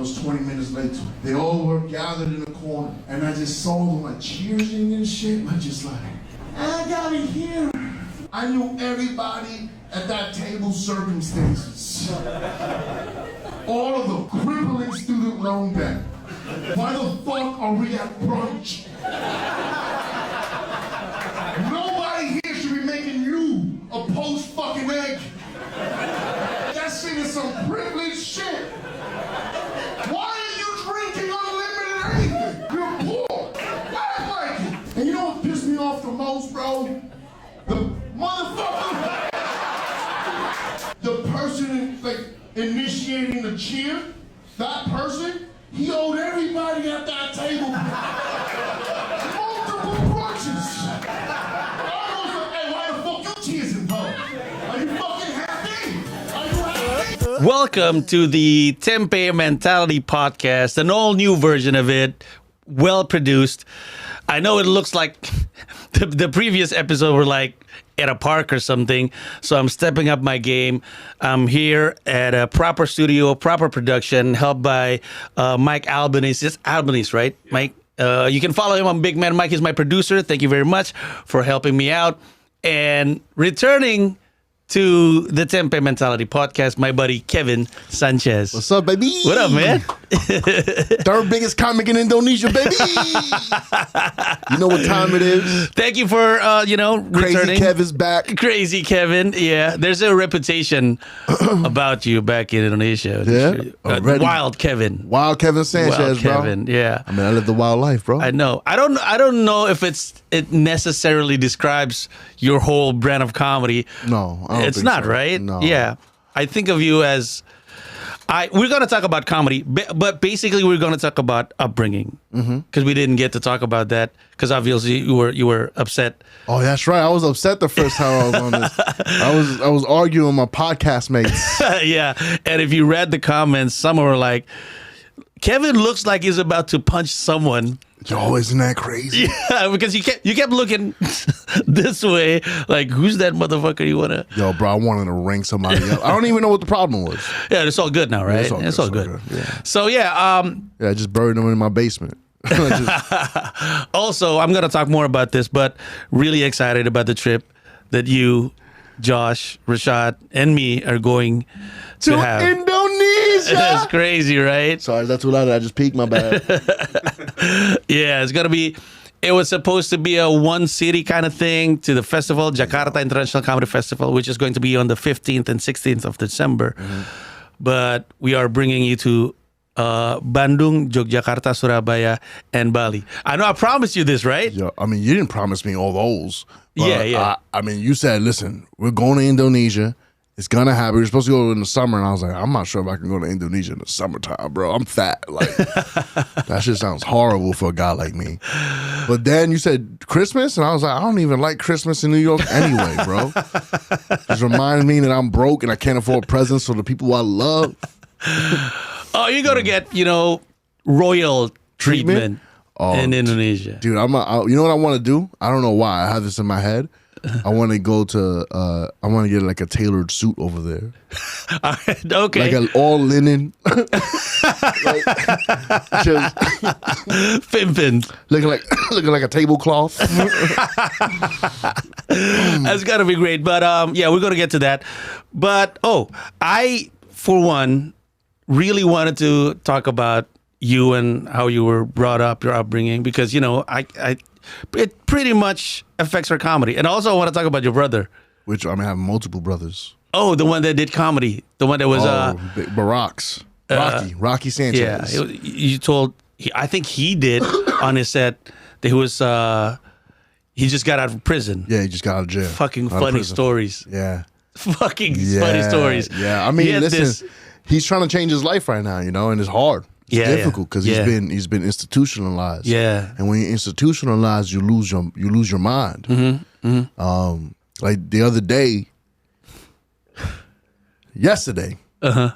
was 20 minutes late to it. They all were gathered in the corner, and I just saw them like cheering and shit. I just like, I got it here. I knew everybody at that table's circumstances. All of them, crippling student loan debt. Why the fuck are we at brunch? Nobody here should be making you a post-fucking egg. That shit is some privileged shit. Why are you drinking unlimited anything? You're poor. Act like it. And you know what pissed me off the most, bro? The motherfucker, the person like initiating the cheer, that person, he owed everybody at that table multiple brunches. I was like, hey, why the fuck you cheersing, bro? Are you fucking happy? Are you happy? Welcome to the Tempe Mentality Podcast, an all-new version of it, well-produced. I know it looks like the previous episode were like at a park or something, so I'm stepping up my game. I'm here at a proper studio, proper production, helped by Mike Albanese. It's Albanese, right, yeah. Mike? You can follow him on Big Man. Mike is my producer. Thank you very much for helping me out. And returning to the Tempe Mentality Podcast, my buddy Kevin Sanchez. What's up, baby? What up, man? Third biggest comic in Indonesia, baby. You know what time it is? Thank you for, returning. Crazy Kevin's back. Crazy Kevin, yeah. There's a reputation about you back in Indonesia. Yeah? Wild Kevin. Wild Kevin Sanchez, Wild Kevin, bro. yeah. I mean, I live the wild life, bro. I know. I don't know if it necessarily describes your whole brand of comedy. No, I don't it's think not, so. right? No. Yeah. I think of you as we're going to talk about comedy, but basically we're going to talk about upbringing because we didn't get to talk about that because obviously you were upset. Oh, that's right. I was upset the first time I was on this. I was arguing with my podcast mates. Yeah, and if you read the comments, some were like, Kevin looks like he's about to punch someone. Yo, isn't that crazy? Yeah, because you kept looking this way, like, who's that motherfucker you want to... Yo, bro, I wanted to ring somebody up. I don't even know what the problem was. Yeah, it's all good now, right? Yeah, it's all good. Yeah. So, yeah. I just buried them in my basement. Also, I'm going to talk more about this, but really excited about the trip that you, Josh, Rashad, and me are going to have. Indonesia! That's crazy, right? Sorry, is that too loud? I just peeked, my bad. Yeah, it's going to be... It was supposed to be a one city kind of thing to the festival, Jakarta International Comedy Festival, which is going to be on the 15th and 16th of December. But we are bringing you to Bandung, Yogyakarta, Surabaya, and Bali. I know I promised you this, right? Yo, I mean, you didn't promise me all those. But Yeah. I mean, you said, listen, we're going to Indonesia. It's gonna happen. We're supposed to go in the summer, and I was like, I'm not sure if I can go to Indonesia in the summertime, bro. I'm fat. Like, that shit sounds horrible for a guy like me. But then you said Christmas, and I was like, I don't even like Christmas in New York anyway, bro. Just reminds me that I'm broke and I can't afford presents for the people I love. Oh, you're gonna get, royal treatment in Indonesia. Dude, you know what I want to do? I don't know why. I have this in my head. I want to go to, I want to get like a tailored suit over there. Okay. Like an all linen. Just Pimpin'. looking like a tablecloth. That's got to be great. But yeah, we're going to get to that. But, I, for one, really wanted to talk about you and how you were brought up, your upbringing, because, it pretty much affects our comedy. And also I want to talk about your brother. Which, I have multiple brothers. Oh, the one that did comedy. The one that was... Barack's. Rocky Sanchez. Yeah, you told... I think he did on his set that he was... he just got out of prison. Yeah, he just got out of jail. Fucking funny stories. Yeah. Fucking funny stories. Yeah, I mean, listen, he's trying to change his life right now, and it's hard. It's difficult because he's been institutionalized. Yeah, and when you're institutionalized, you lose your mind. Like the other day, yesterday, I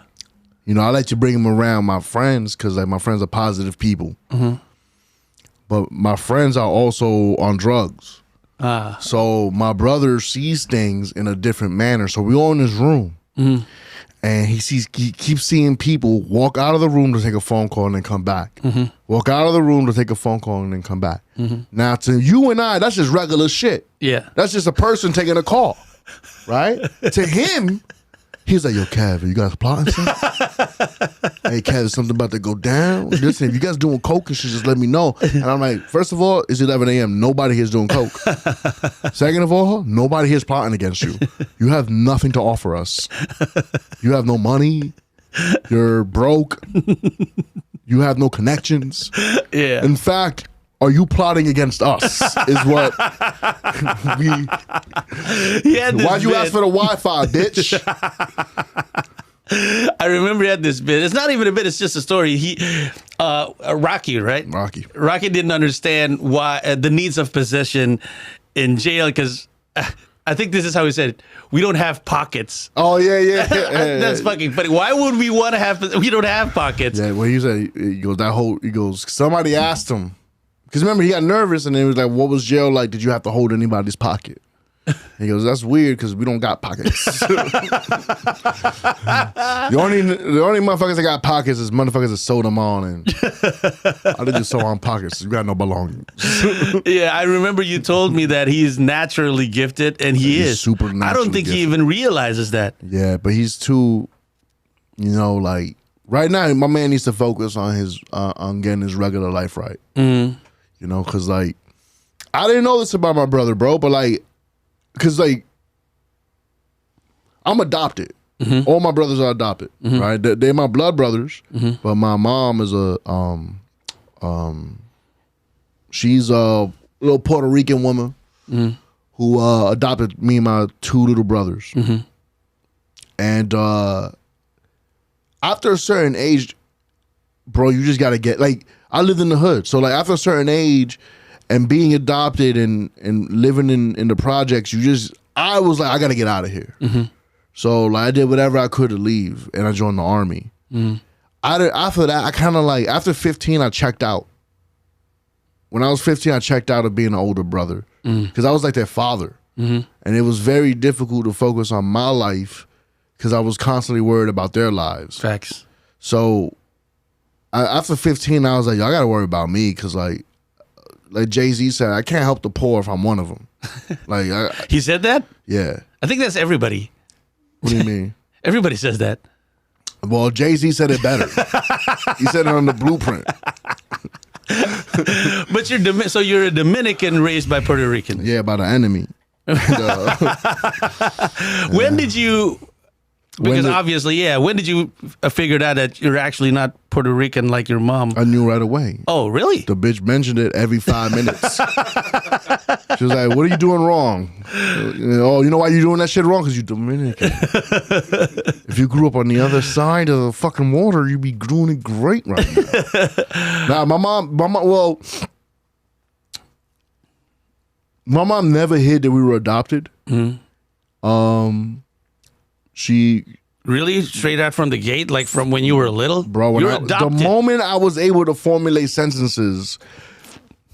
let you bring him around my friends because like my friends are positive people, but my friends are also on drugs. So my brother sees things in a different manner. So we all in this room. and he keeps seeing people walk out of the room to take a phone call and then come back. Walk out of the room to take a phone call and then come back. Now, to you and I, that's just regular shit. Yeah. That's just a person taking a call, right? To him, he's like, yo, Kev, are you guys plotting something? Hey, Kev, is something about to go down? Listen, if you guys doing coke and shit, just let me know. And I'm like, first of all, it's 11 a.m. Nobody here's doing coke. Second of all, nobody here's plotting against you. You have nothing to offer us. You have no money. You're broke. You have no connections. Yeah. In fact, are you plotting against us? Is what we. Why'd you ask for the Wi-Fi, bitch? I remember he had this bit. It's not even a bit. It's just a story. Rocky, right? Rocky didn't understand why the needs of possession in jail because I think this is how he said it. We don't have pockets. Oh yeah. That's fucking funny. Why would we want to have? We don't have pockets. Yeah. Well, he said he goes. Somebody asked him because remember he got nervous and then he was like, "What was jail like? Did you have to hold anybody's pocket?" He goes, that's weird because we don't got pockets. The only motherfuckers that got pockets is motherfuckers that sewed them on and I did just sew on pockets. You got no belongings. Yeah, I remember you told me that he's naturally gifted and he's is. Super naturally I don't think gifted. he even realizes that. Yeah, but he's too, like right now my man needs to focus on his on getting his regular life right. Because like I didn't know this about my brother, bro, but like because like I'm adopted. All my brothers are adopted, right? They're my blood brothers, but my mom is she's a little Puerto Rican woman who adopted me and my two little brothers. And after a certain age, bro, you just gotta get like I lived in the hood, so like after a certain age. And being adopted and living in the projects, I was like, I gotta get out of here. So like I did whatever I could to leave, and I joined the army. After that, I kind of like after 15, I checked out. When I was 15, I checked out of being an older brother because I was like their father, and it was very difficult to focus on my life because I was constantly worried about their lives. Facts. So after 15, I was like, yo, I gotta worry about me because like Jay-Z said, I can't help the poor if I'm one of them. He said that? Yeah. I think that's everybody. What do you mean? Everybody says that. Well, Jay-Z said it better. He said it on the blueprint. But you're a Dominican raised by Puerto Rican. Yeah, by the enemy. When did you... Because obviously, when did you figure out that you're actually not Puerto Rican like your mom? I knew right away. Oh, really? The bitch mentioned it every 5 minutes. She was like, what are you doing wrong? Oh, you know why you're doing that shit wrong? Because you're Dominican. If you grew up on the other side of the fucking water, you'd be doing it great right now. Now, my mom, my mom never hid that we were adopted. She really straight out from the gate, like from when you were little, bro. The moment I was able to formulate sentences,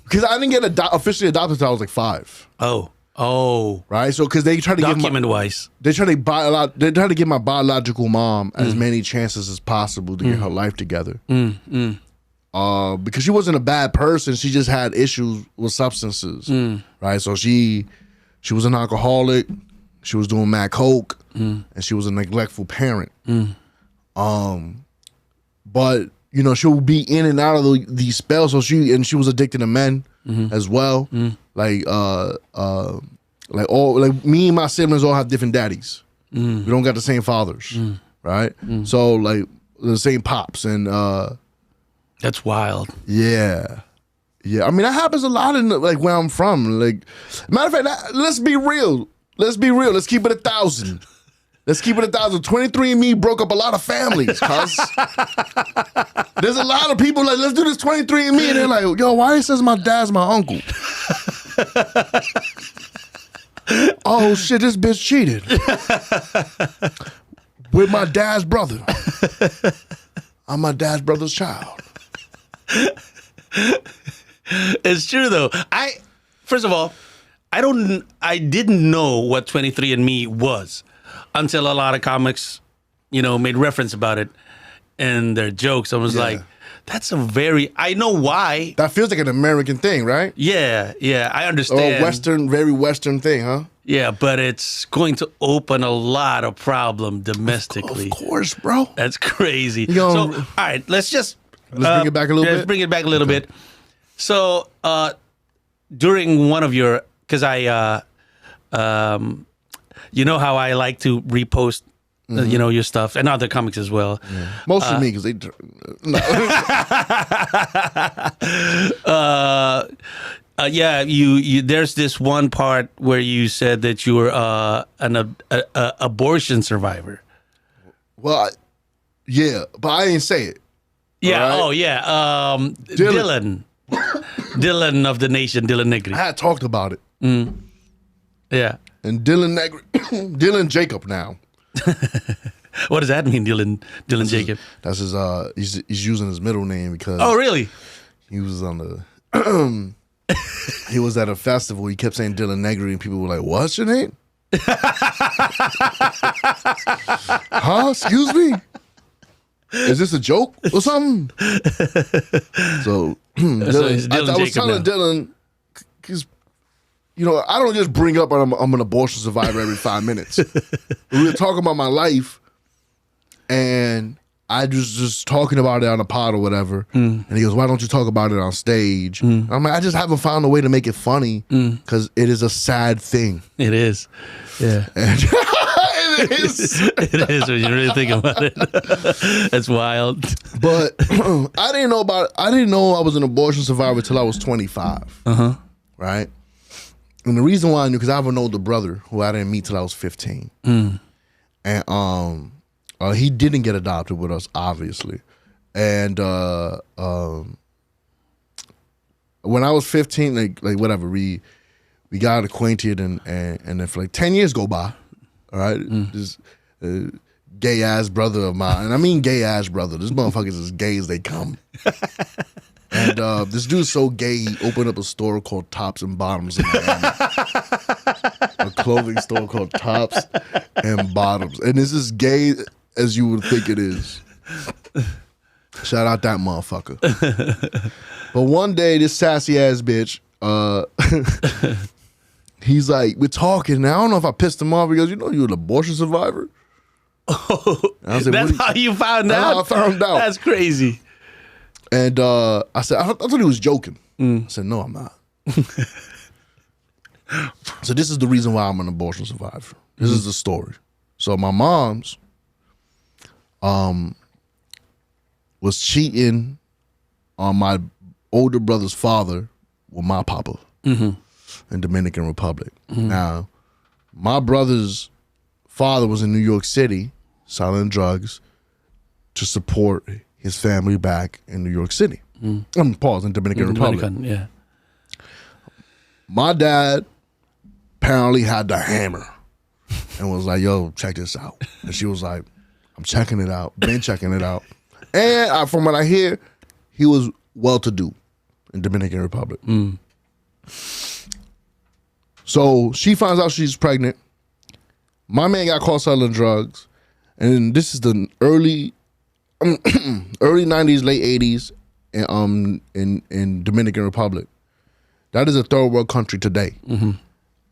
because I didn't get officially adopted until I was like 5. Oh, right. So because they try to document-wise, they try to give my biological mom as many chances as possible to get her life together. Because she wasn't a bad person, she just had issues with substances, right? So she was an alcoholic. She was doing mad coke, and she was a neglectful parent. But she'll be in and out of these spells. So she was addicted to men as well. Like me and my siblings all have different daddies. We don't got the same fathers, right? So like the same pops, and that's wild. Yeah. I mean that happens a lot in like where I'm from. Like matter of fact, let's be real. Let's keep it 1,000. Let's keep it 1,000. 23andMe broke up a lot of families, cuz. There's a lot of people like, let's do this 23andMe, and they're like, yo, why it says my dad's my uncle? Oh shit, this bitch cheated with my dad's brother. I'm my dad's brother's child. It's true though. First of all, I didn't know what 23andMe was until a lot of comics, made reference about it in their jokes. I was like, that's a I know why. That feels like an American thing, right? Yeah, I Or understand. a very Western thing, huh? Yeah, but it's going to open a lot of problem domestically. Of course, bro. That's crazy. Yo. So, all right, let's bring it back a little bit. Let's bring it back a little bit. So, during one of your, because I, you know how I like to repost, your stuff and other comics as well. Yeah. Mostly me, because they. No. You. There's this one part where you said that you were an abortion survivor. Well, yeah, but I didn't say it. Yeah. Right? Oh, yeah. Dylan. Dylan of the nation, Dylan Negri. I had talked about it. Yeah. And Dylan Dylan Jacob now. What does that mean, Dylan Jacob? That's his. He's using his middle name because. Oh, really? He was on the. He was at a festival. He kept saying Dylan Negri, and people were like, "What's your name?" Huh? Excuse me. Is this a joke or something? So, it's Dylan I was Jacob telling now. Dylan, because I don't just bring up I'm an abortion survivor every 5 minutes. We were talking about my life, and I was just talking about it on a pod or whatever. And he goes, "Why don't you talk about it on stage?" I'm like, I just haven't found a way to make it funny because it is a sad thing. It is. Yeah. And it is. It is when you really think about it. That's wild. But I didn't know I was an abortion survivor till I was 25. Right? And the reason why I knew, because I have an older brother who I didn't meet till I was 15. And he didn't get adopted with us, obviously. And when I was 15, like whatever, we got acquainted, and then for like 10 years go by. All right, this gay ass brother of mine, and I mean gay ass brother. This motherfucker's as gay as they come. And this dude's so gay, he opened up a store called Tops and Bottoms in Miami. A clothing store called Tops and Bottoms, and it's as gay as you would think it is. Shout out that motherfucker. But one day, this sassy ass bitch, he's like, we're talking. Now I don't know if I pissed him off. He goes, "You're an abortion survivor?" Oh, I said, that's how you found That's out? how I found out. That's crazy. And I said, I thought he was joking. I said, "No, I'm not." So this is the reason why I'm an abortion survivor. This is the story. So my mom's was cheating on my older brother's father with my papa in Dominican Republic. Now, my brother's father was in New York City selling drugs to support his family back in New York City. Pause, in Dominican Republic. Yeah. My dad apparently had the hammer and was like, "Yo, check this out." And she was like, "I'm checking it out. Been checking it out." And from what I hear, he was well-to-do in Dominican Republic. So she finds out she's pregnant. My man got caught selling drugs. And this is the early 90s, late 80s in Dominican Republic. That is a third world country today.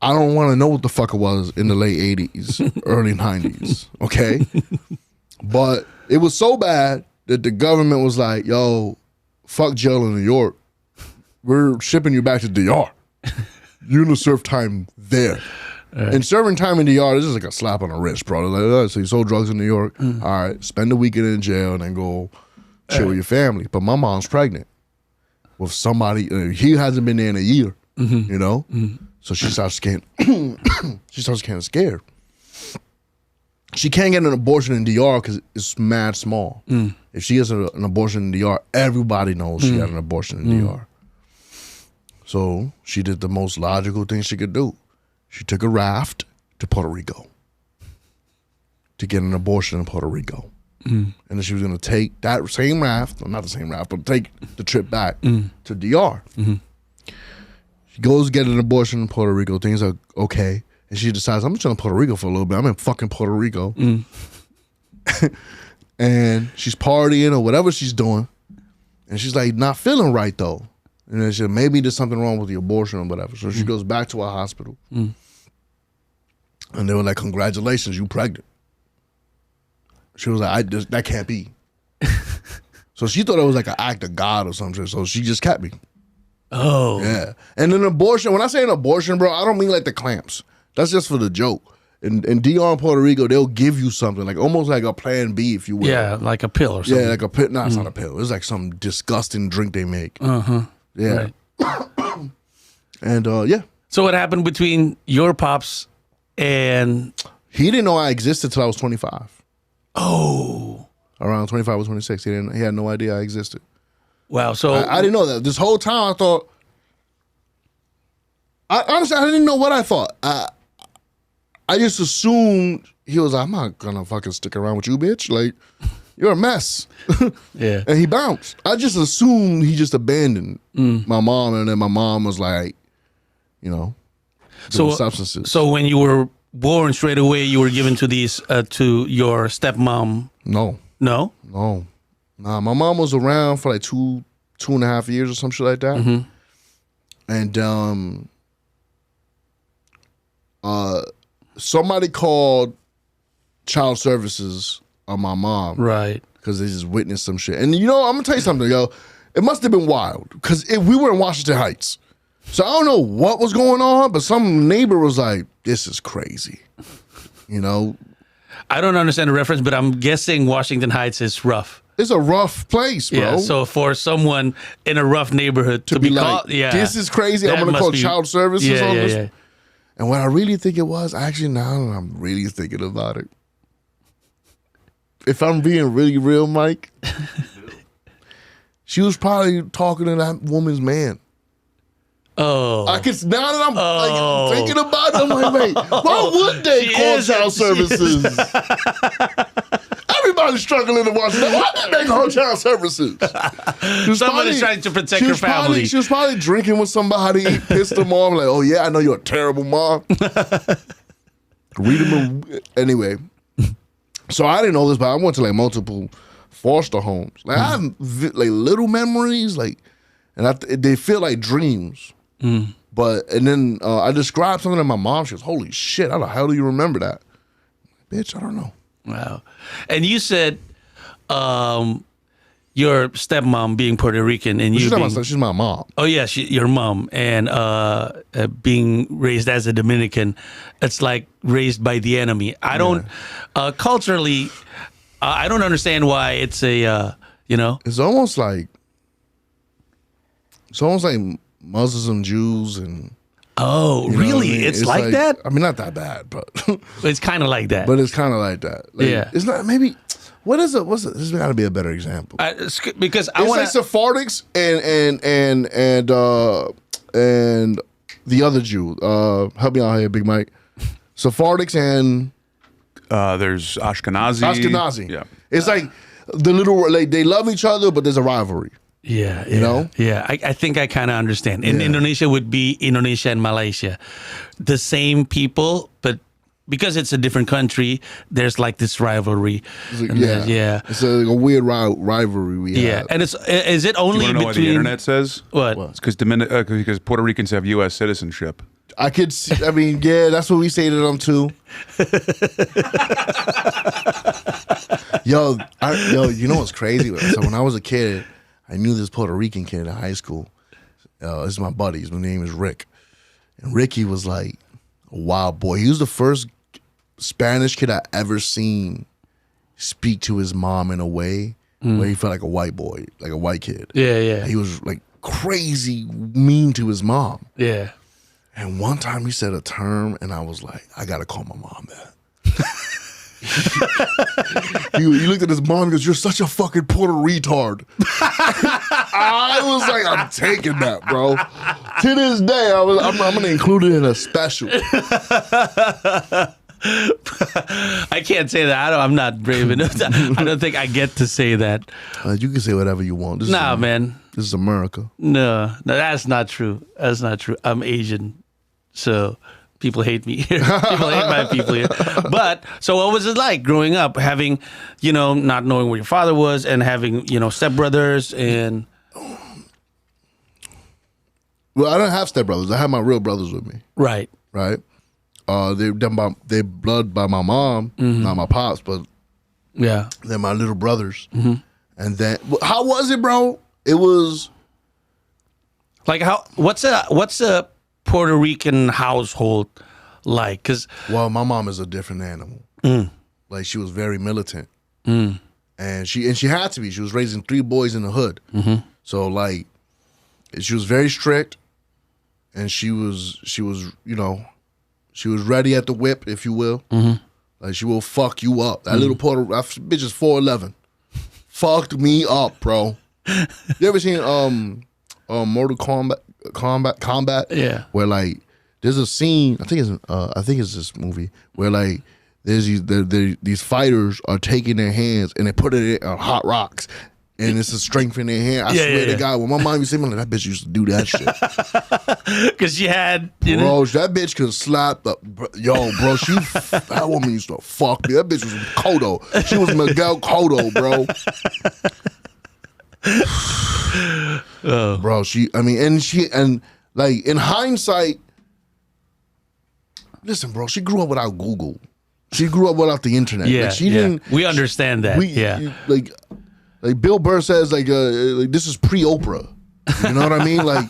I don't want to know what the fuck it was in the late 80s, early 90s, okay? But it was so bad that the government was like, "Yo, fuck jail in New York. We're shipping you back to DR. You're gonna serve time there." And serving time in DR, this is like a slap on the wrist, bro. Like, "Oh, so you sold drugs in New York? All right, spend the weekend in jail and then go chill with your family." But my mom's pregnant with somebody. He hasn't been there in a year, you know? So she starts getting, she starts getting scared. She can't get an abortion in DR because it's mad small. If she has an abortion in DR, everybody knows she had an abortion in DR. So she did the most logical thing she could do. She took a raft to Puerto Rico to get an abortion in Puerto Rico. And then she was going to take that same raft, well, not the same raft, but take the trip back to DR. She goes to get an abortion in Puerto Rico. Things are okay. And she decides, I'm just going to Puerto Rico for a little bit. I'm in fucking Puerto Rico. and she's partying or whatever she's doing, and she's like not feeling right though, and then she said, maybe there's something wrong with the abortion or whatever. So she goes back to a hospital, and they were like, "Congratulations, you pregnant." She was like, that can't be." So she thought it was like an act of God or something. So she just kept me. Oh. Yeah. And an abortion, when I say an abortion, bro, I don't mean like the clamps. That's just for the joke. In DR in Puerto Rico, they'll give you something, like almost like a plan B, if you will. Yeah, like a pill or something. Yeah, like a pill. No, it's not a pill. It's like some disgusting drink they make. Yeah. Right. And yeah. So what happened between your pops and... He didn't know I existed till I was 25. Oh. Around 25 or 26. He had no idea I existed. Wow. So I didn't know that. This whole time I thought, honestly, I didn't know what I thought. I just assumed he was like, I'm not gonna fucking stick around with you, bitch. Like, you're a mess. Yeah. And he bounced. I just assumed he just abandoned my mom, and then my mom was like, you know, doing substances. So when you were born, straight away you were given to these to your stepmom. No. No? No. Nah, my mom was around for like two and a half years or some shit like that. And somebody called child services on my mom. Right. Because they just witnessed some shit. And you know, I'm gonna tell you something, yo. It must have been wild. Because we were in Washington Heights. So I don't know what was going on, but some neighbor was like, this is crazy. You know? I don't understand the reference, but I'm guessing Washington Heights is rough. It's a rough place, bro. Yeah, so for someone in a rough neighborhood to be like, called, this is crazy. I'm that gonna call must be- child services on this. Yeah. And what I really think it was, actually now I'm really thinking about it. If I'm being really real, Mike, she was probably talking to that woman's man. Oh. I can, now that I'm like, thinking about it, I'm like, wait, why would they call child services? Everybody's struggling to watch that. Why did they call child services? Somebody's trying to protect her family. She was probably drinking with somebody, pissed them off, like, oh yeah, I know you're a terrible mom. Read them anyway. So I didn't know this, but I went to like multiple foster homes. Like I have like little memories, like, and they feel like dreams. But and then I described something to my mom. She goes, "Holy shit! How the hell do you remember that, bitch? I don't know." Wow. And you said your stepmom being Puerto Rican and She's you not being... my, she's my mom. Oh, yeah, your mom. And being raised as a Dominican, it's like raised by the enemy. I don't... culturally, I don't understand why it's a, you know... It's almost like Muslims and Jews and... Oh, you know really? what I mean? It's like that? I mean, not that bad, but... It's kind of like that. But it's kind of like that. Like, Yeah. It's not, maybe... What is it? What's it? This has got to be a better example. Because I It's want like Sephardics and the other Jew. Help me out here, Big Mike. Sephardics and there's Ashkenazi. Ashkenazi. Yeah. It's like the little like they love each other, but there's a rivalry. Yeah, You know? Yeah, I think I kind of understand. In Yeah. Indonesia would be Indonesia and Malaysia. The same people, but because it's a different country, there's like this rivalry. And Yeah, yeah. It's a weird rivalry we Yeah, have. and is it You only want to know what the between internet says? what? It's because Puerto Ricans have U.S. citizenship. I could. I mean, yeah, that's what we say to them too. Yo, you know what's crazy? So when I was a kid, I knew this Puerto Rican kid in high school. This is my buddy. His name is Rick, and Ricky was like a wild boy. He was the first Spanish kid I ever seen speak to his mom in a way where he felt like a white boy, like a white kid. Yeah. He was like crazy mean to his mom. Yeah. And one time he said a term, and I was like, I gotta call my mom that. he looked at his mom and goes, "You're such a fucking Puerto retard." I was like, I'm taking that, bro. To this day, I'm gonna include it in a special. I can't say that. I'm not brave enough. I don't think I get to say that. You can say whatever you want. Man. This is America. No, that's not true. That's not true. I'm Asian, so People hate me here. People hate my people here. But so what was it like growing up, having, not knowing where your father was and having, stepbrothers and... Well, I don't have stepbrothers. I have my real brothers with me. Right. Right? They blood by my mom, not my pops, but Yeah. they're my little brothers. And then, how was it, bro? It was... Like what's a Puerto Rican household like? Because Well, my mom is a different animal. Like, she was very militant. And she had to be. She was raising 3 boys in the hood. So, like, she was very strict. And she was ready at the whip, if you will. Like, she will fuck you up. That little that bitch is 4'11". Fucked me up, bro. You ever seen Mortal Kombat? Yeah. Where, like, there's a scene, I think it's this movie, where, like, there's these fighters are taking their hands and they put it on hot rocks. And it's a strength in their hand. I swear to God, when my mom used to say, like, that bitch used to do that shit. Because she had, Bro, that bitch could slap the... Yo, bro, that woman used to fuck me. That bitch was Kodo. She was Miguel Kodo, bro. Bro, and like, in hindsight, listen, bro, she grew up without Google. She grew up without the internet. Yeah, Like, she didn't... We understand that, Like Bill Burr says, like this is pre-Oprah. You know what I mean? Like,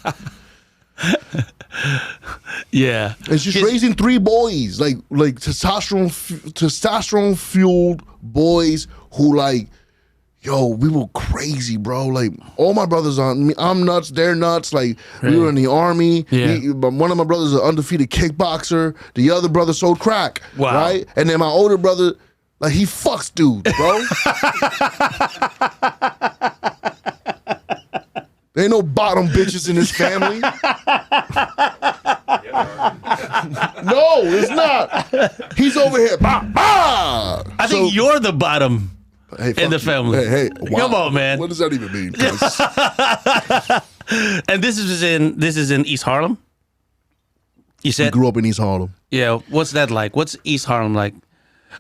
yeah. and she's raising 3 boys, like testosterone fueled boys who, like, yo, we were crazy, bro. Like, all my brothers on me, I'm nuts, they're nuts. Like, we were in the army. Yeah. One of my brothers is an undefeated kickboxer. The other brother sold crack. Wow. Right? And then my older brother, like, he fucks dudes, bro. There ain't no bottom bitches in this family. No, it's not. He's over here. Bah, bah. I think you're the bottom in the you. family. Hey, wow. Come on, man. What does that even mean? And this is in East Harlem? You We said? grew up in East Harlem. Yeah. What's that like? What's East Harlem like?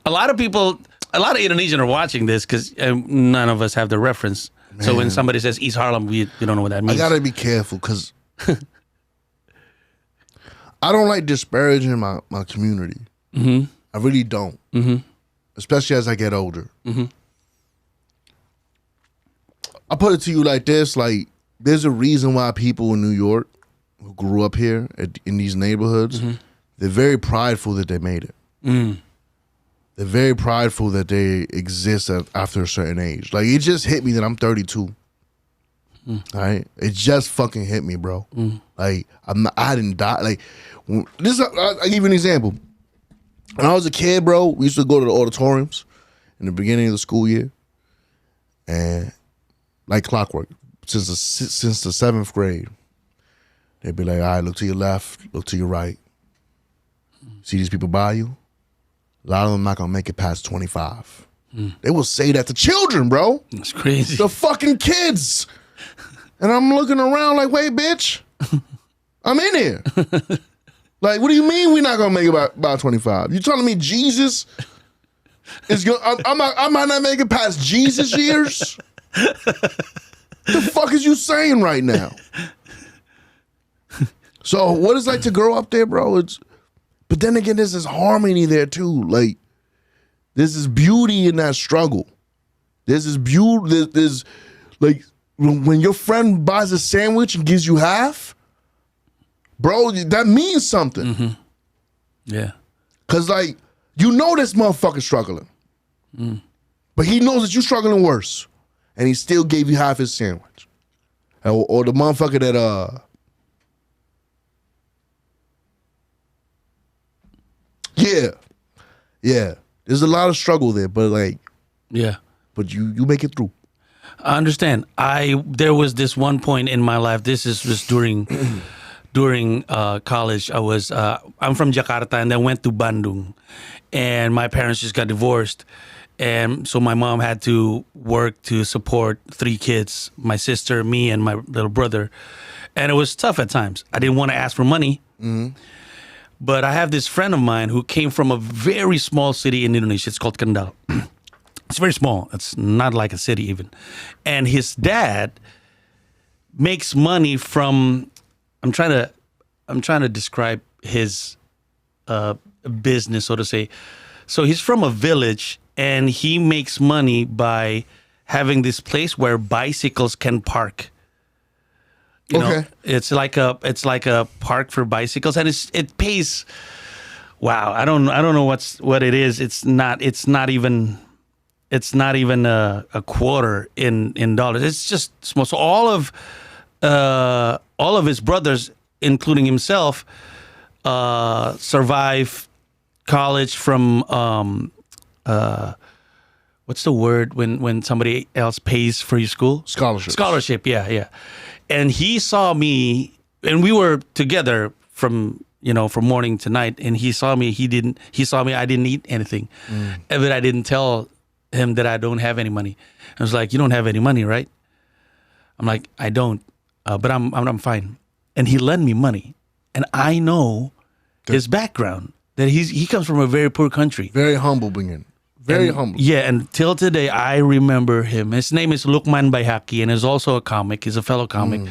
A lot of Indonesian are watching this because none of us have the reference. So when somebody says East Harlem, we don't know what that means. I gotta be careful because I don't like disparaging my community. I really don't. Especially as I get older. I put it to you like this: like, there's a reason why people in New York who grew up here in these neighborhoods, they're very prideful that they made it. They're very prideful that they exist after a certain age. Like, it just hit me that I'm 32. All right? It just fucking hit me, bro. Like, I didn't die. Like, I'll give you an example. When I was a kid, bro, we used to go to the auditoriums in the beginning of the school year. And like clockwork, since the 7th grade, they'd be like, all right, look to your left, look to your right. See these people by you? A lot of them not gonna make it past 25. They will say that to children, bro. That's crazy. The fucking kids. And I'm looking around like, wait, bitch, I'm in here. Like, what do you mean we're not gonna make it by 25? You telling me Jesus is gonna? I might not make it past Jesus years. The fuck is you saying right now? So what is it like to grow up there, bro? But then again, there's this harmony there too. Like, there's this beauty in that struggle. There's this beauty. There's like when your friend buys a sandwich and gives you half, bro, that means something. Yeah. Cause, like, you know this motherfucker's struggling, but he knows that you're struggling worse, and he still gave you half his sandwich. Or the motherfucker that Yeah. There's a lot of struggle there, but but you make it through. I understand. There was this one point in my life. This was during college. I'm from Jakarta and then went to Bandung, and my parents just got divorced, and so my mom had to work to support 3 kids: my sister, me, and my little brother, and it was tough at times. I didn't want to ask for money. But I have this friend of mine who came from a very small city in Indonesia. It's called Kendal. It's very small. It's not like a city even. And his dad makes money from. I'm trying to describe his business, so to say. So he's from a village, and he makes money by having this place where bicycles can park. You know, it's like a park for bicycles, and it pays. Wow, I don't know what it is. It's not even a quarter in dollars. It's just small. So all of his brothers, including himself, survive college from what's the word when somebody else pays for your school? Scholarship, yeah. And he saw me, and we were together from morning to night, and he saw me. He saw me. I didn't eat anything, but I didn't tell him that I don't have any money. I was like, "You don't have any money, right?" I'm like, "I don't, but I'm fine." And he lent me money, and I know his background, that he comes from a very poor country, Very humble beginning. Very humble. Yeah, and till today I remember him. His name is Lukman Bayhaki, and is also a comic. He's a fellow comic,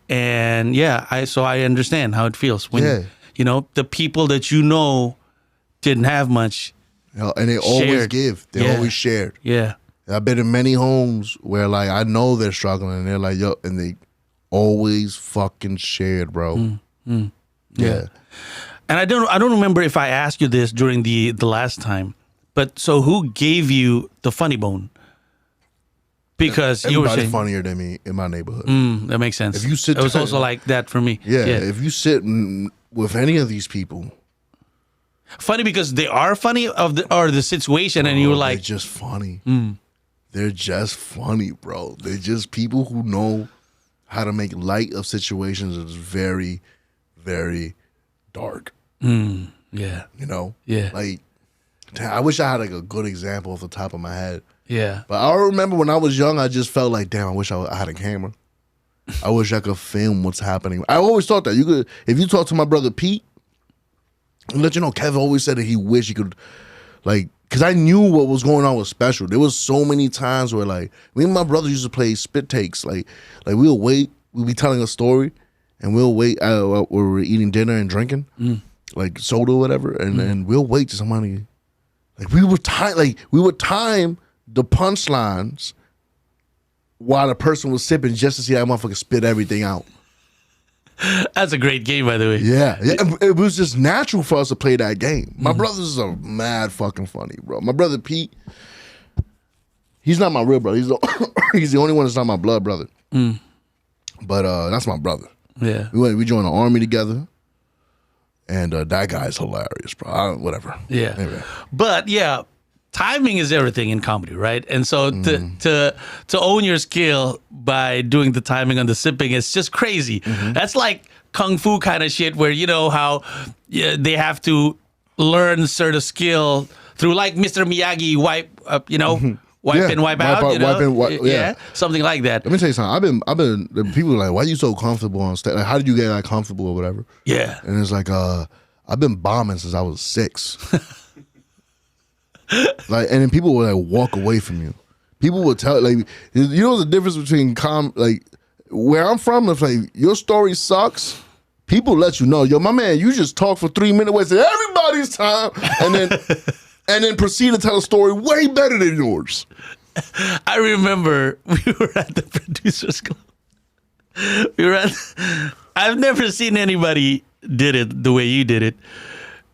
and yeah, I understand how it feels when the people that didn't have much, and they always give. They always shared. Yeah, I've been in many homes where like I know they're struggling, and they're like, yo, and they always fucking shared, bro. Yeah. And I don't remember if I asked you this during the last time, but so who gave you the funny bone? Because you were saying funnier than me in my neighborhood. That makes sense. If you sit, it was also like that for me. Yeah, if you sit with any of these people, funny because they are funny or the situation, and you were like, they're just funny. They're just funny, bro. They're just people who know how to make light of situations that's very, very dark. Yeah. You know? Yeah. Like, I wish I had like a good example off the top of my head. Yeah. But I remember when I was young, I just felt like, damn, I wish I had a camera. I wish I could film what's happening. I always thought that you could, if you talk to my brother Pete, and let you know, Kev always said that he wished he could, like, because I knew what was going on with Special. There was so many times where, like, me and my brother used to play spit takes. Like we'll wait, we'll be telling a story, and we'll wait where we're eating dinner and drinking, like soda or whatever, and then we'll wait till somebody, like we would time the punchlines while the person was sipping just to see that motherfucker spit everything out. That's a great game, by the way. Yeah. It was just natural for us to play that game. My brothers are mad fucking funny, bro. My brother Pete, he's not my real brother. He's the only one that's not my blood brother. But that's my brother. Yeah. We joined the army together, and that guy's hilarious, bro. Whatever. Yeah. Anyway. But yeah, timing is everything in comedy, right? And so to own your skill by doing the timing on the sipping is just crazy. That's like kung fu kind of shit where you know how they have to learn certain skill through like Mr. Miyagi wipe up, wipe in, wipe out, something like that. Let me tell you something. I've been. The people are like, "Why are you so comfortable on stage? Like, how did you get like comfortable or whatever?" Yeah. And it's like, I've been bombing since I was 6. Like, and then people would like walk away from you. People would tell, like, you know the difference between like where I'm from. If like your story sucks, people let you know, yo, my man, you just talk for 3 minutes, wasted everybody's time, and then proceed to tell a story way better than yours. I remember we were at the producers club. I've never seen anybody did it the way you did it.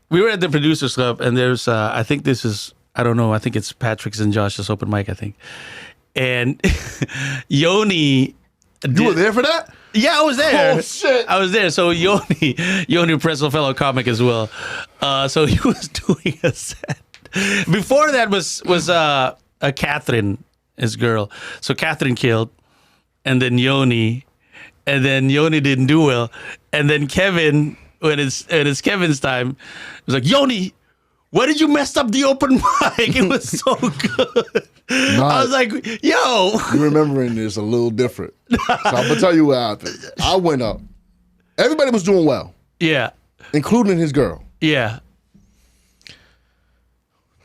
We were at the producers club, and there's I think this is, I don't know, I think it's Patrick's and Josh's open mic, I think. And Yoni You were there for that? Yeah, I was there. Oh shit! I was there. So Yoni Presso, fellow comic as well. So he was doing a set. Before that was Catherine, his girl. So Catherine killed, and then Yoni didn't do well, and then Kevin, when it's Kevin's time, it was like, Yoni, why did you mess up the open mic? It was so good. I was like, yo. You're remembering this a little different. So I'm going to tell you what happened. I went up. Everybody was doing well. Yeah. including his girl. Yeah.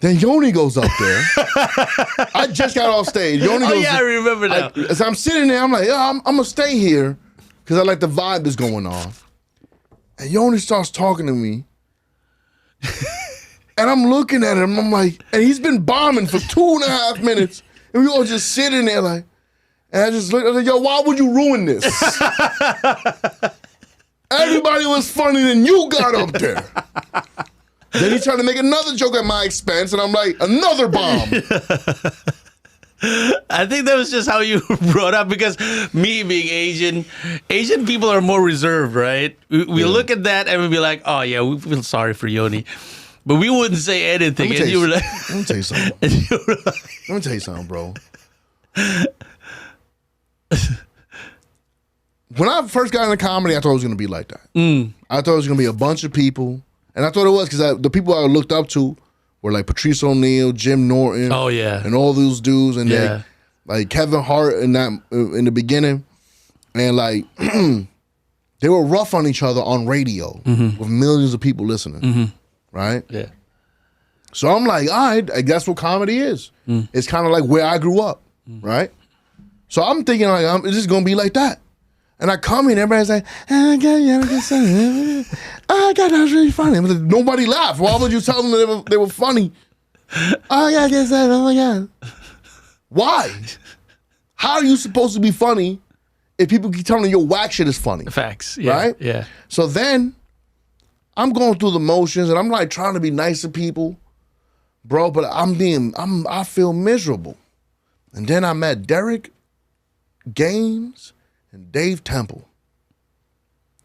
Then Yoni goes up there. I just got off stage. Yoni Oh goes. yeah, I remember now. As I'm sitting there, I'm like, yeah, I'm gonna stay here because I like the vibe that's going on. And Yoni starts talking to me. And I'm looking at him, I'm like, and he's been bombing for 2.5 minutes. And we all just sitting there like, and I just look, I was like, yo, why would you ruin this? Everybody was funny, then you got up there. Then he tried to make another joke at my expense, and I'm like, another bomb. I think that was just how you brought up, because me being Asian people are more reserved, right? We look at that and we be like, oh yeah, we feel sorry for Yoni. But we wouldn't say anything. Let me And you were like, tell you something. and you were like, Let me tell you something, bro. When I first got into comedy, I thought it was going to be like that. I thought it was going to be a bunch of people. And I thought it was because the people I looked up to were like Patrice O'Neal, Jim Norton. oh yeah. And all those dudes. And Yeah. like Kevin Hart in the beginning. And like, they were rough on each other on radio with millions of people listening. Right? Yeah. So I'm like, all right, I guess what comedy is. It's kind of like where I grew up, right? So I'm thinking like, it's just gonna be like that. And I come in, everybody's like, oh God, that was really funny. Like, nobody laughed. Why would you tell them that they were funny? Oh yeah, I guess that. Oh my God. Why? How are you supposed to be funny if people keep telling you your whack shit is funny? Facts. Yeah. Right? Yeah. So then I'm going through the motions and I'm like trying to be nice to people, bro, but I feel miserable. And then I met Derek Gaines and Dave Temple.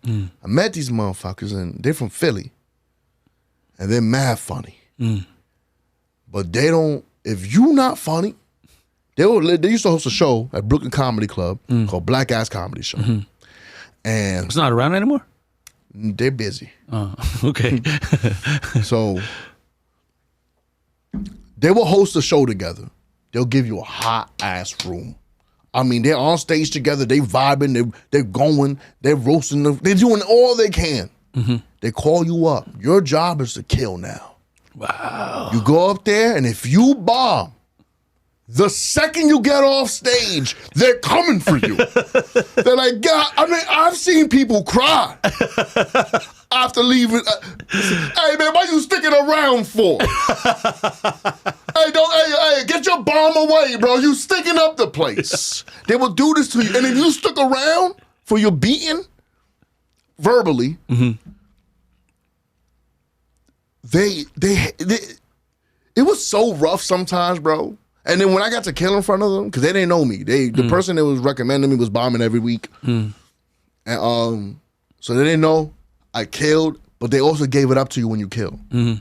I met these motherfuckers and they're from Philly. And they're mad funny. But they don't, if you not funny, they used to host a show at Brooklyn Comedy Club called Black Ass Comedy Show. And It's not around anymore? they're busy. Oh, okay. So they will host a show together. They'll give you a hot ass room. I mean, they're on stage together. They vibing. They're going. They're roasting. They're doing all they can. They call you up. Your job is to kill now. Wow. You go up there, and if you bomb, the second you get off stage, they're coming for you. They're like, God, I mean, I've seen people cry after leaving. Hey, man, why you sticking around for? Hey, get your bomb away, bro. You sticking up the place. They will do this to you. And if you stick around for your beating, verbally, they it was so rough sometimes, bro. And then when I got to kill in front of them, because they didn't know me, the person that was recommending me was bombing every week, and so they didn't know I killed, but they also gave it up to you when you kill.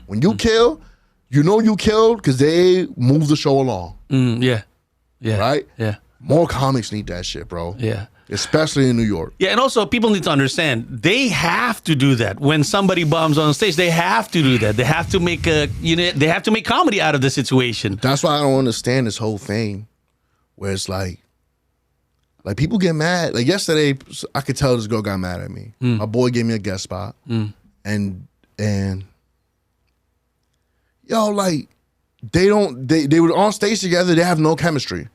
When you kill, you know you killed because they move the show along, Yeah. Yeah. right? Yeah. More comics need that shit, bro. Yeah. Especially in New York. Yeah, and also people need to understand they have to do that when somebody bombs on stage. They have to do that. They have to make they have to make comedy out of the situation. That's why I don't understand this whole thing, where it's like people get mad. Like yesterday, I could tell this girl got mad at me. My boy gave me a guest spot, and yo, like they were on stage together. They have no chemistry.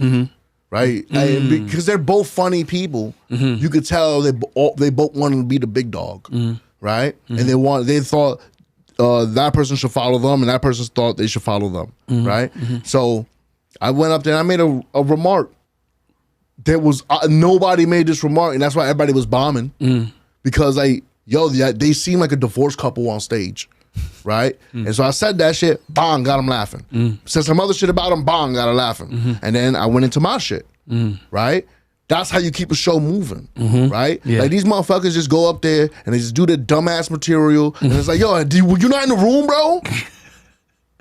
Right, because they're both funny people. You could tell they both wanted to be the big dog, right? And they thought that person should follow them, and that person thought they should follow them, right? So I went up there and I made a remark. There was nobody made this remark, and that's why everybody was bombing because like they seem like a divorced couple on stage. Right? And so I said that shit, bang, got him laughing. Said some other shit about him, bang, got him laughing. And then I went into my shit. Right? That's how you keep a show moving. Right? Yeah. Like these motherfuckers just go up there and they just do the dumbass material. And it's like, yo, were you not in the room, bro?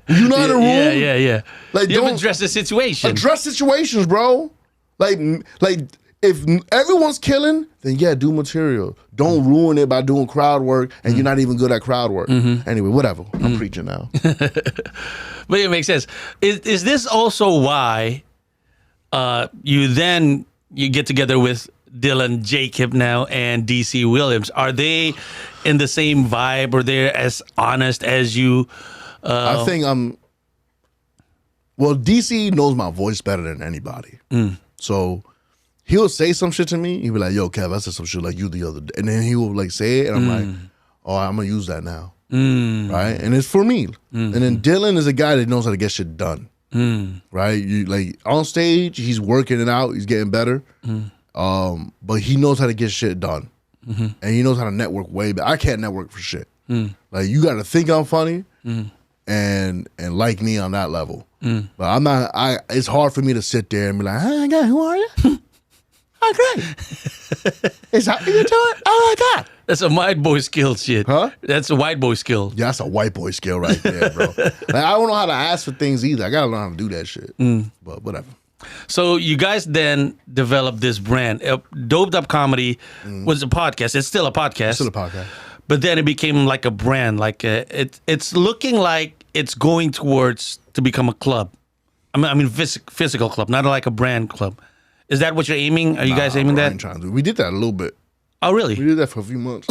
Were you not in the room? Yeah. Like, You have don't address the situation. address situations, bro. Like if everyone's killing, then yeah, do material. Don't ruin it by doing crowd work and you're not even good at crowd work. Anyway, whatever. I'm preaching now. But it makes sense. Is this also why you get together with Dylan Jacob now and DC Williams? Are they in the same vibe, or they're as honest as you? I think well, DC knows my voice better than anybody. So he'll say some shit to me. He'll be like, yo, Kev, I said some shit like you the other day. And then he will like say it, and I'm like, oh, I'm going to use that now. Right? And it's for me. And then Dylan is a guy that knows how to get shit done. Right? You like on stage, he's working it out, he's getting better. But he knows how to get shit done. And he knows how to network way better. I can't network for shit. Like you got to think I'm funny and like me on that level. But I'm not. It's hard for me to sit there and be like, "Hi, guy, who are you?" Oh, great. Is that what you're doing? Oh my god. That's a white boy skill shit. Huh? That's a white boy skill. Yeah, that's a white boy skill right there, bro. Like, I don't know how to ask for things either. I gotta learn how to do that shit. But whatever. So you guys then developed this brand. Doped Up Comedy was a podcast. It's still a podcast. Still a podcast. But then it became like a brand. Like it's looking like it's going towards to become a club. I mean physical club, not like a brand club. Is that what you're aiming? Are you guys aiming Bro, I that? ain't trying to do. We did that a little bit. Oh, really? We did that for a few months.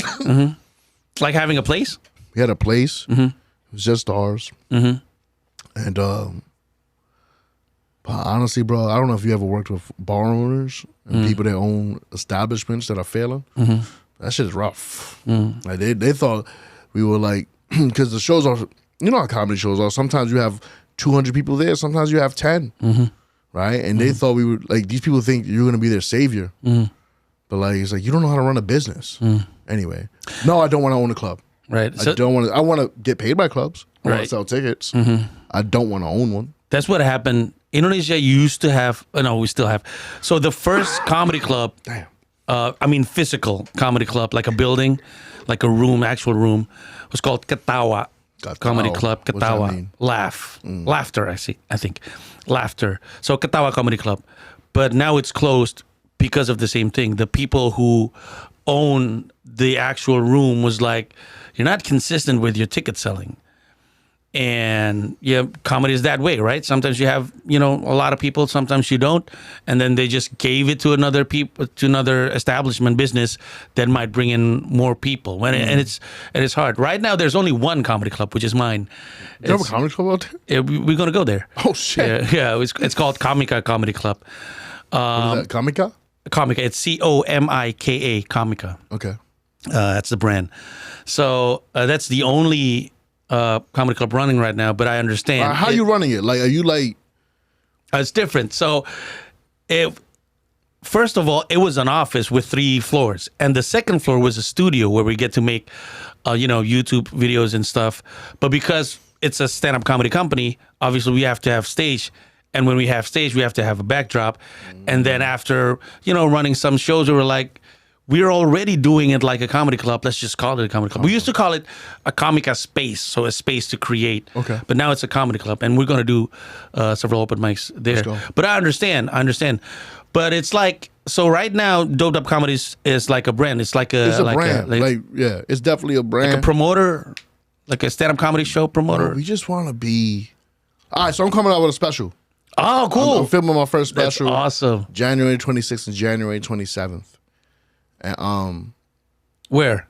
Like having a place? We had a place. It was just ours. And but honestly, bro, I don't know if you ever worked with bar owners and people that own establishments that are failing. That shit is rough. Like they thought we were like, because the shows are, you know how comedy shows are. Sometimes you have 200 people there. Sometimes you have 10. Right? And they thought we were like, these people think you're going to be their savior. But like, it's like, you don't know how to run a business. Anyway, no, I don't want to own a club. Right. I don't want to. I want to get paid by clubs. I want Right. to sell tickets. I don't want to own one. That's what happened. Indonesia used to have, no, we still have. So the first comedy club, Damn. physical comedy club, like a building, like a room, actual room, was called Ketawa Comedy Club. What's that Ketawa. mean? Laugh. Laughter, I think. Laughter. So Ketawa Comedy Club. But now it's closed because of the same thing. The people who own the actual room was like, you're not consistent with your ticket selling. And yeah, comedy is that way, right? Sometimes you have, a lot of people, sometimes you don't. And then they just gave it to another establishment business that might bring in more people. And it's hard. Right now there's only one comedy club, which is mine. Do you have a comedy club out there? We're going to go there. Oh, shit. Yeah, it's called Comica Comedy Club. What is that? Comica? Comica, it's Comika, Comica. Okay. That's the brand. So that's the only comedy club running right now, but I understand. How are you running it? Like, are you like... It's different. So, first of all, it was an office with 3 floors, and the second floor was a studio where we get to make, YouTube videos and stuff. But because it's a stand-up comedy company, obviously we have to have stage, and when we have stage, we have to have a backdrop. And then after, running some shows, we were like, we're already doing it like a comedy club. Let's just call it a comedy club. We used to call it a Comica space, so a space to create. Okay. But now it's a comedy club, and we're going to do several open mics there. Let's go. But I understand. But it's like, so right now, Doped Up Comedy is like a brand. It's like a... It's a brand. Yeah, it's definitely a brand. like a promoter, like a stand-up comedy show promoter. We just want to be... All right, so I'm coming out with a special. Oh, cool. I'm filming my first That's special. awesome. January 26th and January 27th. And Where?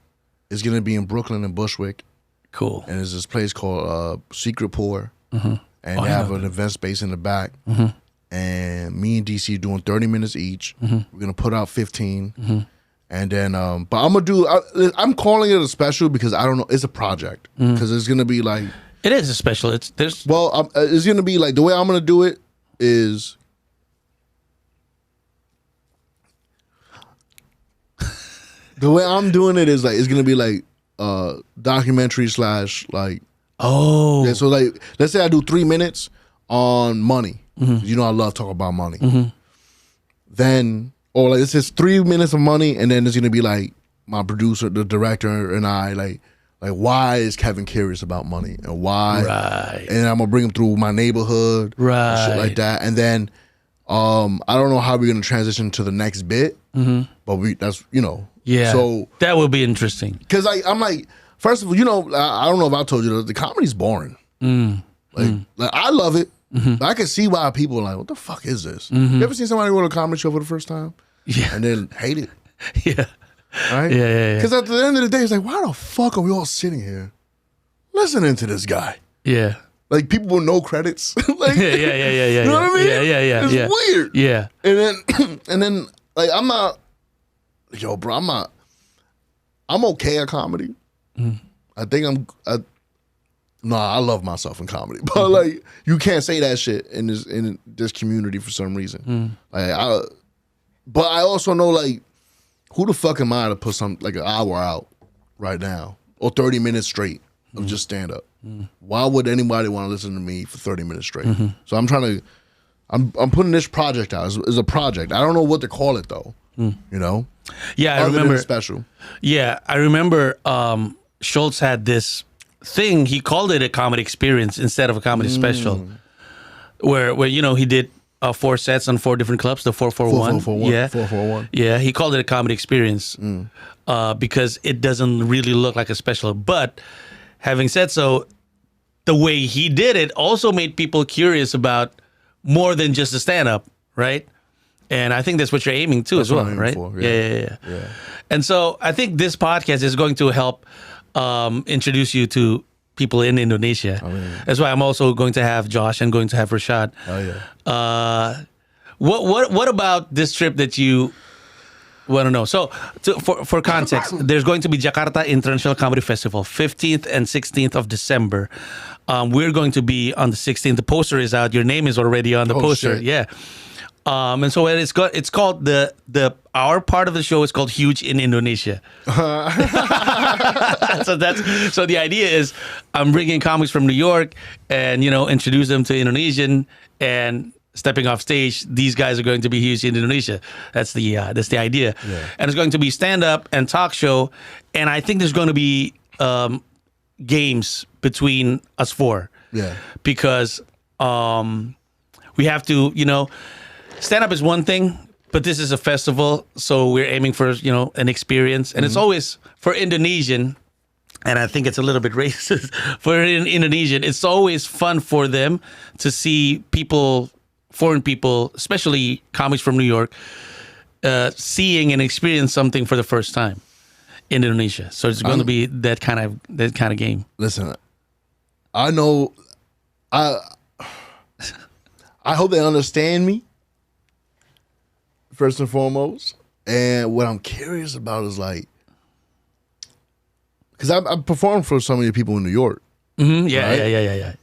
it's going to be in Brooklyn and Bushwick. Cool. And there's this place called Secret Pour. And they have an event space in the back. And me and DC doing 30 minutes each. We're going to put out 15. And then, but I'm going to do, I'm calling it a special because I don't know, it's a project. Because it's going to be like, It is a special. It's it's going to be like, the way I'm going to do it is, the way I'm doing it is like, it's going to be like documentary / like, Oh. yeah, so like, let's say I do 3 minutes on money. You know, I love talking about money. Then, or like, it's just 3 minutes of money, and then it's gonna be like my producer, the director, and I like why is Kevin curious about money and why? Right. And I'm gonna bring him through my neighborhood, and shit like that. And then, I don't know how we're gonna transition to the next bit, but that's Yeah. So that would be interesting. because I'm like, first of all, I don't know if I told you, the comedy's boring. Like I love it. But I can see why people are like, what the fuck is this? You ever seen somebody go to a comedy show for the first time? Yeah. And then hate it? Yeah. Right? Yeah. Because at the end of the day, it's like, why the fuck are we all sitting here listening to this guy? Yeah. Like people with no credits. Like, Yeah. You know what I mean? Yeah. It's weird. Yeah. And then, like, I'm not, yo, bro, I'm okay at comedy. I think I love myself in comedy, but like, you can't say that shit in this community for some reason. But I also know, like, who the fuck am I to put like an hour out right now or 30 minutes straight of just stand up? Why would anybody want to listen to me for 30 minutes straight? So I'm putting this project out as a project. I don't know what to call it though. You know? Yeah, I Other than remember. special. Yeah, I remember. Schultz had this thing. He called it a comedy experience instead of a comedy special, where he did 4 sets on 4 different clubs, the 441. 441. Yeah, 441. Yeah, he called it a comedy experience because it doesn't really look like a special. But having said so, the way he did it also made people curious about more than just a stand-up, right? And I think that's what you're aiming to as well, what I'm right? aiming for, Yeah. Yeah. And so I think this podcast is going to help introduce you to people in Indonesia. That's why I'm also going to have Josh and going to have Rashad. Oh yeah. What about this trip that you want to know? So for context, there's going to be Jakarta International Comedy Festival, 15th and 16th of December. We're going to be on the 16th. The poster is out. Your name is already on the poster. Shit. Yeah. And so it's called our part of the show is called Huge in Indonesia. So the idea is I'm bringing comics from New York and introduce them to Indonesian, and stepping off stage, these guys are going to be huge in Indonesia. That's the idea. Yeah. And it's going to be stand up and talk show, and I think there's going to be games between us 4. Yeah. Because we have to, stand up is one thing, but this is a festival, so we're aiming for, an experience. And it's always, for Indonesian, and I think it's a little bit racist, for Indonesian, it's always fun for them to see foreign people, especially comics from New York, seeing and experience something for the first time in Indonesia. So it's going to be that kind of game. Listen, I know, I hope they understand me, first and foremost. And what I'm curious about is like, because I performed for so many people in New York. Mm-hmm. Yeah, Right? yeah.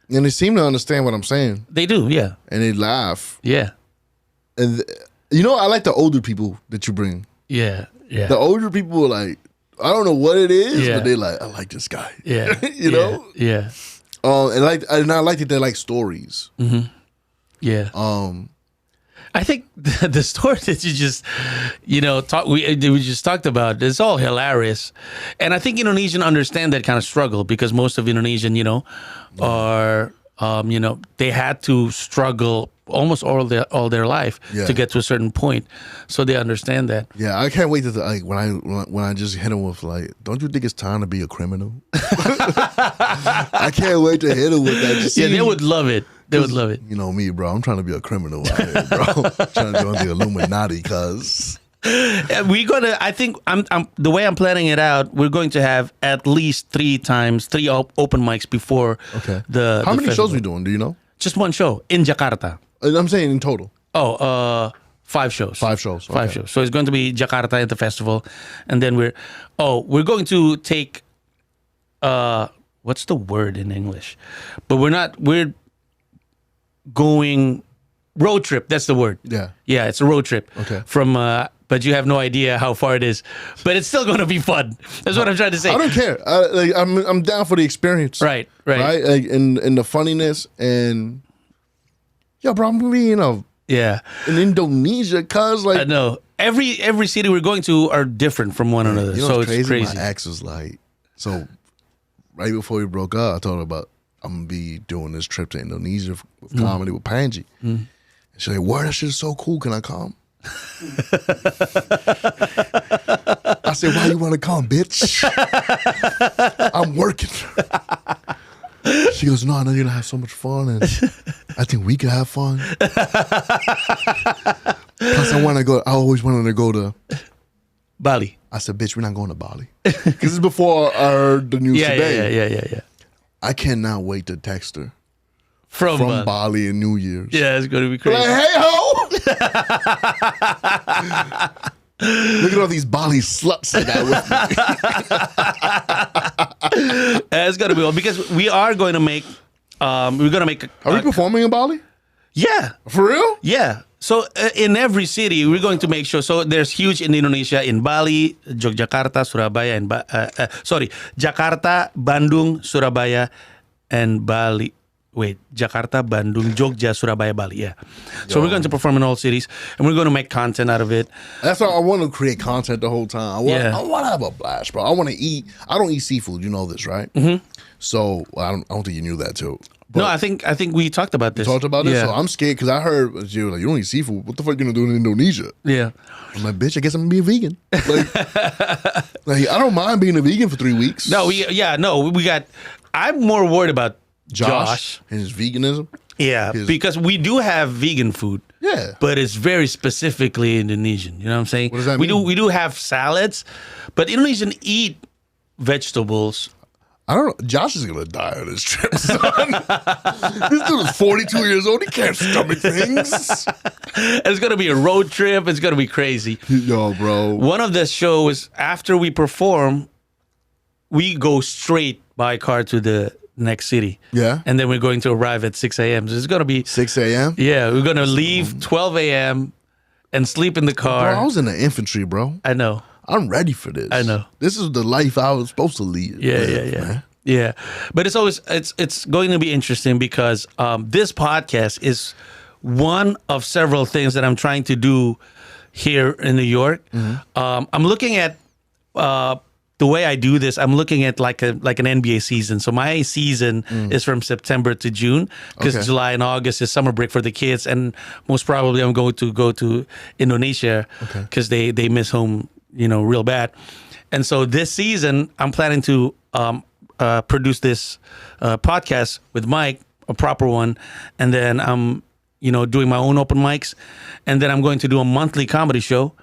And they seem to understand what I'm saying. They do, yeah. And they laugh. Yeah. And I like the older people that you bring. Yeah. The older people are like, I don't know what it is, Yeah. but they like, I like this guy. Yeah. You know? Yeah. And I like that they like stories. Yeah. I think the story that you just, we just talked about, it's all hilarious. And I think Indonesian understand that kind of struggle, because most of Indonesian, are, they had to struggle almost all their life to get to a certain point. So they understand that. Yeah, I can't wait to when I just hit him with like, don't you think it's time to be a criminal? I can't wait to hit him with that. Just Yeah, they would love it. They would love it. You know me, bro. I'm trying to be a criminal out here, bro. Trying to join the Illuminati, cuz. We're gonna. I think I'm. The way I'm planning it out, we're going to have at least 3 open mics before. Okay. How many festival. shows we doing? Do you know? Just one show in Jakarta. I'm saying in total. 5 shows. 5 shows. 5 shows. So it's going to be Jakarta at the festival, and then we're going to take. What's the word in English? But we're going road trip. That's the word. Yeah. Yeah, it's a road trip. Okay. From but you have no idea how far it is. But it's still going to be fun. That's what I'm trying to say. I don't care. I'm down for the experience. Right. Like, and the funniness and bro, I'm gonna be Yeah. in Indonesia, cuz like I know. Every city we're going to are different from one another. You know So what's it's crazy. My ex was like, so right before we broke up, I told her about I'm gonna be doing this trip to Indonesia with comedy with Pandji. And she's like, "Word, that shit is so cool. Can I come?" I said, "Why you want to come, bitch? I'm working." She goes, "No, I know you're gonna have so much fun, and I think we could have fun. Plus, I always wanted to go to Bali. I said, bitch, we're not going to Bali. Because it's before I heard the news today. Yeah. I cannot wait to text her From Bali and New Year's. Yeah, it's gonna be crazy. Like, hey ho! Look at all these Bali sluts I got with me. It's gonna be well because we are going to make. We're gonna make. Are we performing in Bali? Yeah, For real? yeah. So in every city, we're going to make sure. So there's huge in Indonesia, in Bali, Yogyakarta, Surabaya, and Jakarta, Bandung, Surabaya, and Bali. Wait, Jakarta, Bandung, Jogja, Surabaya, Bali. Yeah. So we're going to perform in all cities, and we're going to make content out of it. That's why I want to create content the whole time. I want to have a blast, bro. I want to eat. I don't eat seafood. You know this, right? Mm-hmm. So I don't think you knew that too. But No, I think we talked about this. talked about it. Yeah. So I'm scared because I heard you were like, you don't eat seafood. What the fuck you gonna do in Indonesia? Yeah. I'm like, bitch, I guess I'm gonna be a vegan. Like I don't mind being a vegan for 3 weeks. No, we got. I'm more worried about Josh. and his veganism. Yeah, because we do have vegan food. Yeah. But it's very specifically Indonesian. You know what I'm saying? What does that we mean? We do have salads, but Indonesian eat vegetables. I don't know. Josh is gonna die on this trip, son. This dude is 42 years old. He can't stomach things. It's gonna be a road trip. It's gonna be crazy. Yo, bro. One of the shows after we perform, we go straight by car to the next city. Yeah. And then we're going to arrive at 6 a.m. So it's gonna be 6 a.m. Yeah, we're gonna leave 12 a.m. and sleep in the car. Bro, I was in the infantry, bro. I know. I'm ready for this. I know. This is the life I was supposed to lead. Yeah. Man. Yeah, but it's going to be interesting because this podcast is one of several things that I'm trying to do here in New York. I'm looking at the way I do this. I'm looking at like an NBA season. So my season is from September to June because Okay. July and August is summer break for the kids, and most probably I'm going to go to Indonesia because they miss home, real bad. And so this season I'm planning to produce this podcast with Mike, a proper one, and then I'm doing my own open mics, and then I'm going to do a monthly comedy show,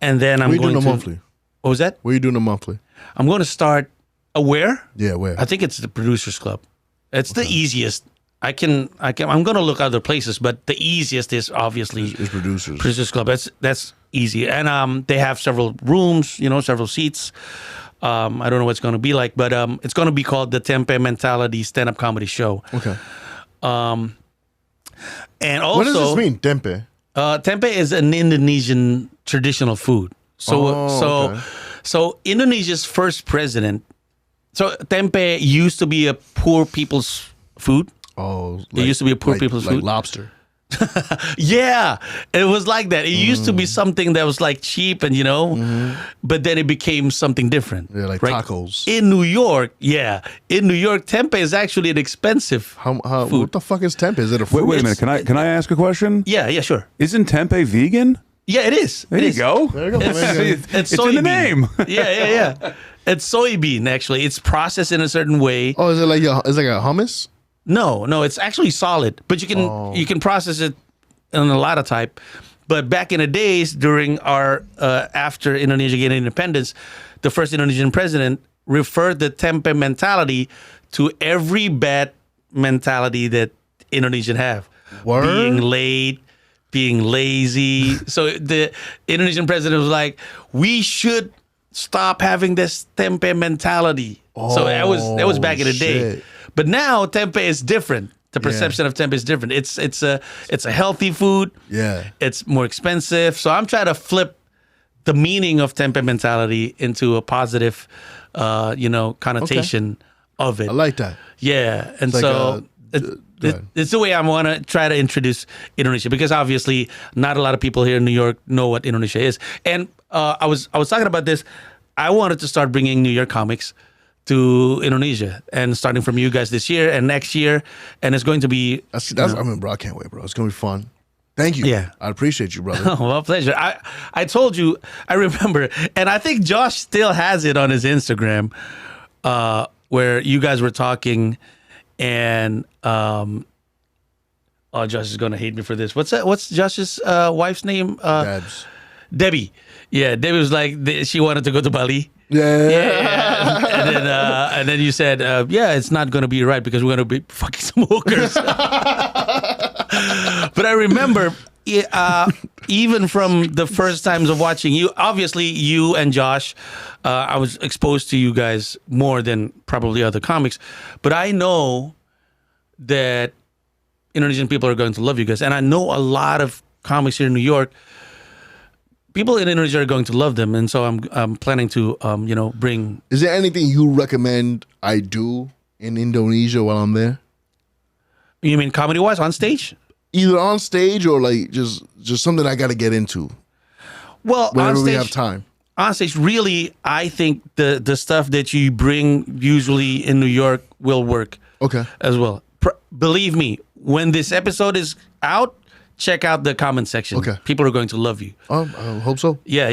and then I'm Where you going doing to a monthly? What was that? Where you doing a monthly? I'm going to start where? Yeah, where? I think it's the Producers Club. It's the easiest. I'm going to look other places, but the easiest is obviously It's producers. Producers Club. That's easy, and they have several rooms, several seats. I don't know what it's going to be like, but it's going to be called the Tempe Mentality Stand-Up Comedy Show. Okay. And also, What does this mean, tempe? Tempe is an Indonesian traditional food. Okay. So Indonesia's first president. So tempe used to be a poor people's food. Oh, It used to be a poor people's like food. lobster. Yeah, it was like that. It used to be something that was like cheap and but then it became something different. Yeah, like right? tacos. In New York, tempeh is actually an expensive How food. what the fuck is tempe? Is it a fruit? Wait a minute. Can I ask a question? Yeah, sure. Isn't tempeh vegan? Yeah, it is. There you go. There you go. It's in the soybean. name. Yeah. It's soybean actually. It's processed in a certain way. Oh, is it like a hummus? No, it's actually solid, but you can process it in a lot of type. But back in the days, during our after Indonesia gained independence, the first Indonesian president referred the tempe mentality to every bad mentality that Indonesian have. Word? Being late, being lazy. So the Indonesian president was like, we should stop having this tempe mentality. So that was back in the day. shit. But now tempe is different. The perception of tempe is different. It's a healthy food. Yeah. It's more expensive. So I'm trying to flip the meaning of tempe mentality into a positive, connotation of it. I like that. Yeah, and like go ahead. it's the way I want to try to introduce Indonesia because obviously not a lot of people here in New York know what Indonesia is. And I was talking about this. I wanted to start bringing New York comics to Indonesia, and starting from you guys this year and next year, and it's going to be. That's I mean, bro, I can't wait, bro. It's gonna be fun. Thank you. Yeah. I appreciate you, brother. Well, pleasure. I told you, I remember, and I think Josh still has it on his Instagram, where you guys were talking, and Josh is gonna hate me for this. What's Josh's wife's name? Dabs. Debbie. Yeah, Debbie was like, she wanted to go to Bali. Yeah. And then you said, yeah, it's not going to be right because we're going to be fucking some hookers. But I remember, even from the first times of watching you, obviously you and Josh, I was exposed to you guys more than probably other comics. But I know that Indonesian people are going to love you guys. And I know a lot of comics here in New York. People in Indonesia are going to love them, and so I'm planning to bring. Is there anything you recommend I do in Indonesia while I'm there? You mean comedy wise on stage? Either on stage or like just something I got to get into. Well, whenever on stage, we have time. On stage, really, I think the stuff that you bring usually in New York will work. Okay. As well. Believe me, when this episode is out, check out the comment section. Okay. People are going to love you. I hope so. Yeah.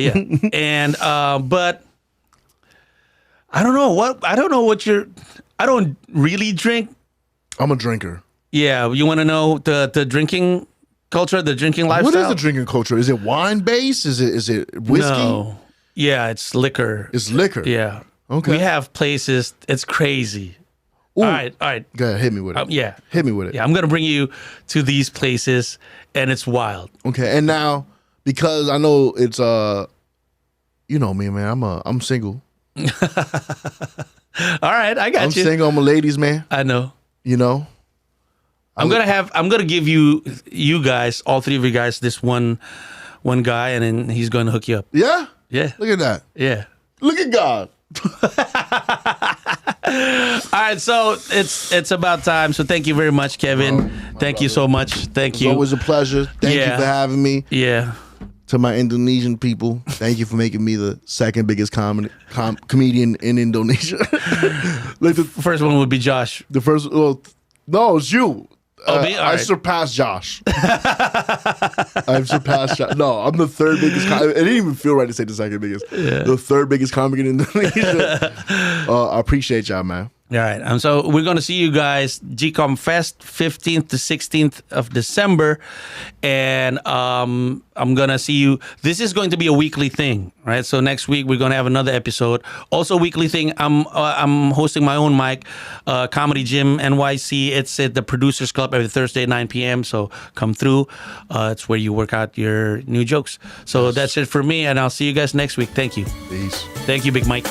And but I don't know what you're. I don't really drink. I'm a drinker. Yeah, you want to know the drinking culture, the drinking lifestyle? What is the drinking culture? Is it wine based? Is it whiskey? No. Yeah, it's liquor. It's liquor. Yeah. Okay. We have places. It's crazy. Ooh. All right. Go ahead, hit me with it. Yeah. Hit me with it. Yeah, I'm gonna bring you to these places, and it's wild. Okay, and now because I know it's you know me, man. I'm single. All right, I got I'm you. single. I'm a ladies' man. I know. You know. I'm gonna give you guys, all three of you guys, this one guy, and then he's going to hook you up. Yeah. Yeah. Look at that. Yeah. Look at God. All right, so it's about time. So thank you very much, Kevin. Thank you so much. Thank It's you. always a pleasure. Thank you for having me. Yeah. To my Indonesian people, thank you for making me the second biggest comedian in Indonesia. Like First one would be Josh. the first, well, no, it's you. Me? All I right. surpassed Josh. I've surpassed Josh. No, I'm the third biggest. It didn't even feel right to say the second biggest. Yeah. The third biggest comic in Indonesia. I appreciate y'all, man. All right. So we're going to see you guys GCOM Fest 15th to 16th of December. And I'm going to see you. This is going to be a weekly thing, right? So next week we're going to have another episode. Also weekly thing. I'm hosting my own mic, Comedy Gym NYC. It's at the Producers Club every Thursday at 9 p.m. So come through. It's where you work out your new jokes. So that's it for me. And I'll see you guys next week. Thank you. Peace. Thank you, Big Mike.